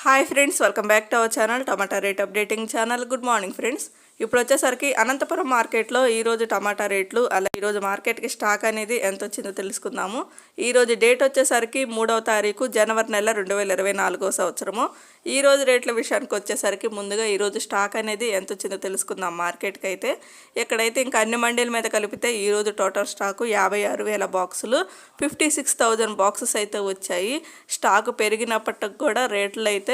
Hi friends, welcome back to our channel tomato rate updating channel. Good morning friends. ఇప్పుడు వచ్చేసరికి అనంతపురం మార్కెట్లో ఈరోజు టమాటా రేట్లు, అలా ఈరోజు మార్కెట్కి స్టాక్ అనేది ఎంత వచ్చిందో తెలుసుకుందాము. ఈరోజు డేట్ వచ్చేసరికి 3వ తారీఖు జనవరి నెల 2024 సంవత్సరము. ఈరోజు రేట్ల విషయానికి వచ్చేసరికి ముందుగా ఈరోజు స్టాక్ అనేది ఎంత వచ్చిందో తెలుసుకుందాం. మార్కెట్కి అయితే ఇక్కడైతే ఇంకా అన్ని మండీల మీద కలిపితే ఈరోజు టోటల్ స్టాకు 56,000 బాక్సులు, 56,000 బాక్సెస్ అయితే వచ్చాయి. స్టాకు పెరిగినప్పటికి కూడా రేట్లు అయితే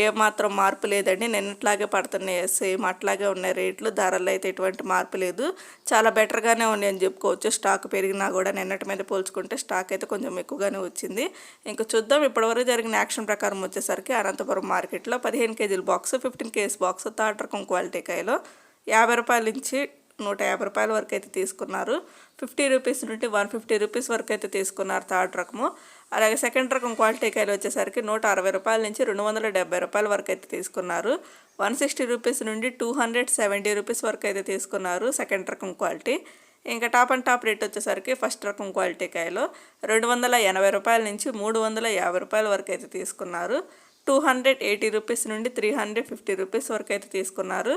ఏమాత్రం మార్పు లేదండి. నిన్నట్లాగే పడుతున్నాయి, సేమ్ అట్లాగే ఉన్నాయి రేట్లు. ధరలు అయితే ఎటువంటి మార్పు లేదు, చాలా బెటర్గానే ఉన్నాయి అని చెప్పుకోవచ్చు. స్టాక్ పెరిగినా కూడా నిన్నటి మీద పోల్చుకుంటే స్టాక్ అయితే కొంచెం ఎక్కువగానే వచ్చింది. ఇంకా చూద్దాం. ఇప్పటివరకు జరిగిన యాక్షన్ ప్రకారం వచ్చేసరికి అనంతపురం మార్కెట్లో 15 కేజీల బాక్స్, 15 కేజీ బాక్స్ థర్డ్ రకం క్వాలిటీ కాయలో 50 రూపాయల నుంచి 150 రూపాయల వరకు అయితే తీసుకున్నారు. 50 రూపీస్ నుండి 150 రూపీస్ వరకు అయితే తీసుకున్నారు థర్డ్ రకము. అలాగే సెకండ్ రకం క్వాలిటీ కాయలు వచ్చేసరికి 160 రూపాయల నుంచి 270 రూపాయల వరకు అయితే తీసుకున్నారు. 160 రూపీస్ నుండి 270 రూపీస్ వరకు అయితే తీసుకున్నారు సెకండ్ రకం క్వాలిటీ. ఇంకా టాప్ అండ్ టాప్ రేట్ వచ్చేసరికి ఫస్ట్ రకం క్వాలిటీ కాయలో 280 రూపాయల నుంచి 350 రూపాయల వరకు అయితే తీసుకున్నారు. 280 రూపీస్ నుండి 350 రూపీస్ వరకు అయితే తీసుకున్నారు.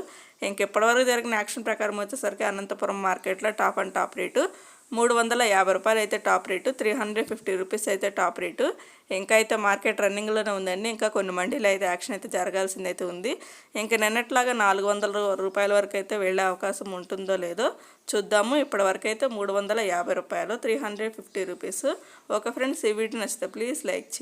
ఇంకెప్పటివరకు జరిగిన యాక్షన్ ప్రకారం వచ్చేసరికి అనంతపురం మార్కెట్లో టాప్ అండ్ టాప్ రేటు 350 రూపాయలు అయితే టాప్ రేటు, 350 రూపీస్ అయితే టాప్ రేటు. ఇంకా అయితే మార్కెట్ రన్నింగ్లోనే ఉందండి. ఇంకా కొన్ని మండీలు అయితే యాక్షన్ అయితే జరగాల్సింది అయితే ఉంది. ఇంకా నిన్నట్లాగా 400 రూపాయల వరకు అయితే వెళ్ళే అవకాశం ఉంటుందో లేదో చూద్దాము. ఇప్పటివరకు అయితే 350 రూపాయలు, 350 రూపీస్. ఓకే ఫ్రెండ్స్, ఈ వీడియో నచ్చితే ప్లీజ్ లైక్ చేయండి.